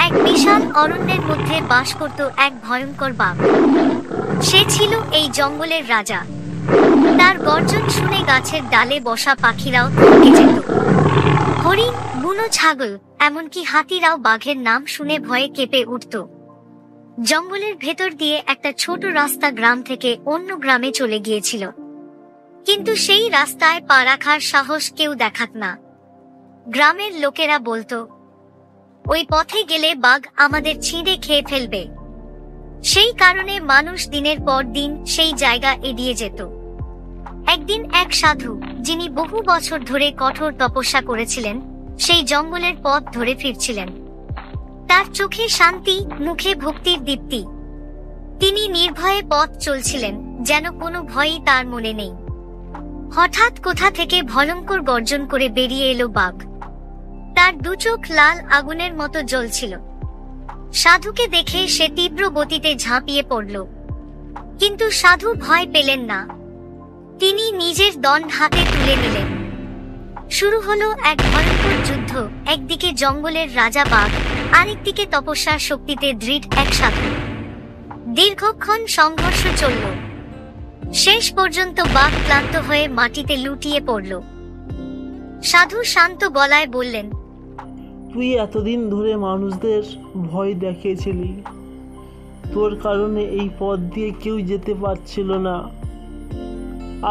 এক বিশাল অরণ্যের মধ্যে বাস করত এক ভয়ঙ্কর বাঘ। সে ছিল এই জঙ্গলের রাজা। তার গর্জন শুনে গাছের ডালে বসা পাখিরাও থমকে যেত। হরিণ, বুনো ছাগল, এমনকি হাতিরাও বাঘের নাম শুনে ভয়ে কেঁপে উঠত। জঙ্গলের ভেতর দিয়ে একটা ছোট রাস্তা গ্রাম থেকে অন্য গ্রামে চলে গিয়েছিল, কিন্তু সেই রাস্তায় পা রাখার সাহস কেউ দেখাত না। গ্রামের লোকেরা বলতো, ওই পথে গেলে বাঘ আমাদের ছিঁড়ে খেয়ে ফেলবে। সেই কারণে মানুষ দিনের পর দিন সেই জায়গা এড়িয়ে যেত। একদিন এক সাধু, যিনি বহু বছর ধরে কঠোর তপস্যা করেছিলেন, সেই জঙ্গলের পথ ধরে ফিরছিলেন। তার চোখে শান্তি, মুখে ভক্তির দীপ্তি। তিনি নির্ভয়ে পথ চলছিলেন, যেন কোনো ভয়ই তার মনে নেই। হঠাৎ কোথা থেকে ভয়ঙ্কর গর্জন করে বেরিয়ে এলো বাঘ। তার দু চোখ লাল আগুনের মতো জ্বলছিল। সাধুকে দেখে সে তীব্র গতিতে ঝাঁপিয়ে পড়ল, কিন্তু সাধু ভয় পেলেন না। তিনি নিজের দণ্ড হাতে তুলে নিলেন। শুরু হলো এক ভয়ঙ্কর যুদ্ধ। একদিকে জঙ্গলের রাজা বাঘ, আরেকদিকে তপস্যার শক্তিতে দৃঢ় এক সাধু। দীর্ঘক্ষণ সংঘর্ষ চলল। শেষ পর্যন্ত বাঘ ক্লান্ত হয়ে মাটিতে লুটিয়ে পড়ল। সাধু শান্ত গলায় বললেন, তুই এতদিন ধরে মানুষদের ভয় দেখিয়েছিলি। তোর কারণে এই পথ দিয়ে কেউ যেতে পারছিল না।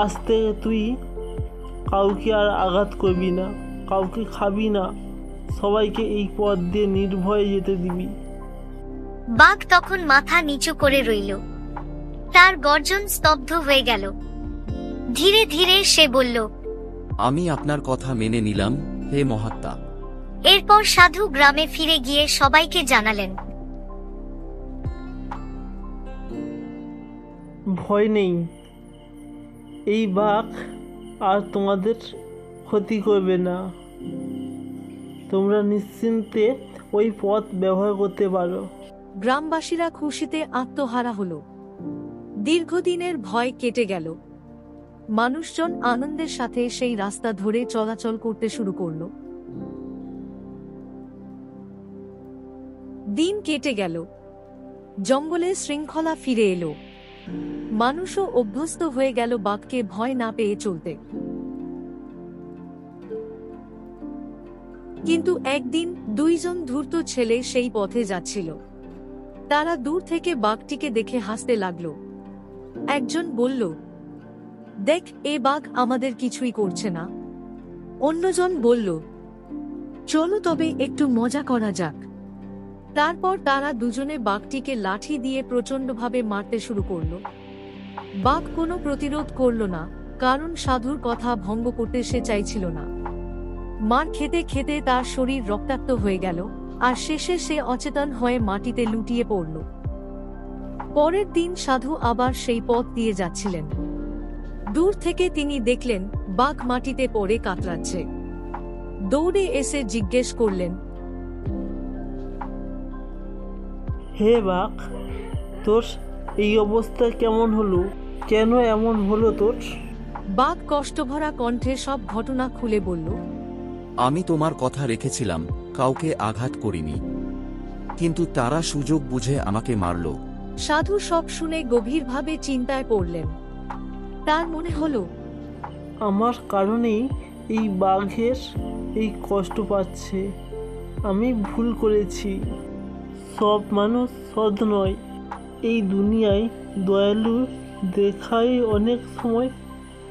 আজ থেকে তুই কাউকে আর আঘাত করবি না, কাউকে খাবি না, সবাইকে এই পথ দিয়ে নির্ভয়ে যেতে দিবি। বাঘ তখন মাথা নিচু করে রইল। তার গর্জন স্তব্ধ হয়ে গেল। ধীরে ধীরে সে বলল, আমি আপনার কথা মেনে নিলাম, হে মহাত্মা। এরপর সাধু গ্রামে ফিরে গিয়ে সবাইকে জানালেন, ভয় নেই, এই বাঘ আর তোমাদের ক্ষতি করবে না। তোমরা নিশ্চিন্তে ওই পথ ব্যবহার করতে পারো। গ্রামবাসীরা খুশিতে আত্মহারা হলো। দীর্ঘদিনের ভয় কেটে গেল। মানুষজন আনন্দের সাথে সেই রাস্তা ধরে চলাচল করতে শুরু করল। দিন কেটে গেল। জঙ্গলে শৃঙ্খলা ফিরে এলো। মানুষও অভ্যস্ত হয়ে গেল বাঘকে ভয় না পেয়ে চলতে। কিন্তু একদিন দুইজন ধূর্ত ছেলে সেই পথে যাচ্ছিল। তারা দূর থেকে বাঘটিকে দেখে হাসতে লাগলো। একজন বলল, দেখ, এ বাঘ আমাদের কিছুই করছে না। অন্যজন বলল, চলো তবে একটু মজা করা যাক। তারপর তারা দুজনে বাঘটিকে লাঠি দিয়ে প্রচণ্ডভাবে মারতে শুরু করল। বাঘ কোনো প্রতিরোধ করল না, কারণ সাধুর কথা ভঙ্গ করতে সে চাইছিল না। মার খেতে খেতে তার শরীর রক্তাক্ত হয়ে গেল, আর শেষে সে অচেতন হয়ে মাটিতে লুটিয়ে পড়ল। পরের দিন সাধু আবার সেই পথ দিয়ে যাচ্ছিলেন। দূর থেকে তিনি দেখলেন বাঘ মাটিতে পড়ে কাতরাচ্ছে। দৌড়ে এসে জিজ্ঞেস করলেন, হে বাঘ, তোর এই অবস্থা কেমন হলো? কেন এমন হলো তোর? বাঘ কষ্টভরা কণ্ঠে সব ঘটনা খুলে বলল, আমি তোমার কথা রেখেছিলাম, কাউকে আঘাত করিনি, কিন্তু তারা সুযোগ বুঝে আমাকে মারল। সাধু সব শুনে গভীরভাবে চিন্তায় পড়লেন। তার মনে হলো, আমার কারণেই এই বাঘের এই কষ্ট পাচ্ছে। আমি ভুল করেছি। সব মানুষ সৎ নয়। এই দুনিয়ায় দয়ালু দেখাই অনেক সময়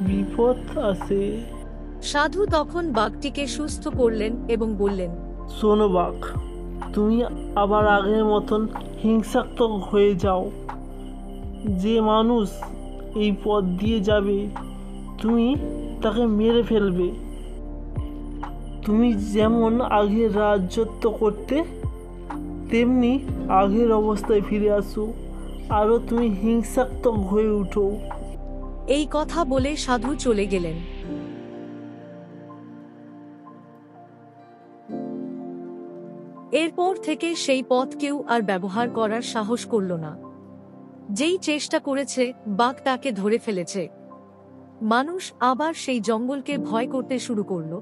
বিপদ আসে। সাধু তখন বাঘটিকে সুস্থ করলেন এবং বললেন, শোনো বাঘ, তুমি আবার আগের মতন হিংসাত্মক হয়ে যাও। যে মানুষ এই পথ দিয়ে যাবে, তুমি তাকে মেরে ফেলবে। তুমি যেমন আগে রাজত্ব করতে, তেমনি আগের অবস্থায় ফিরে আসো। আরও তুমি হিংসাত্মক হয়ে উঠো। এই কথা বলে সাধু চলে গেলেন। এরপর থেকে সেই পথ কেউ আর ব্যবহার করার সাহস করল না। যেই চেষ্টা করেছে, বাঘ তাকে ধরে ফেলেছে। মানুষ আবার সেই জঙ্গলকে ভয় করতে শুরু করল,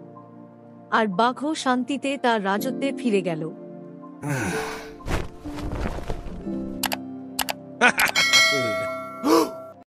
আর বাঘও শান্তিতে তার রাজত্বে ফিরে গেল।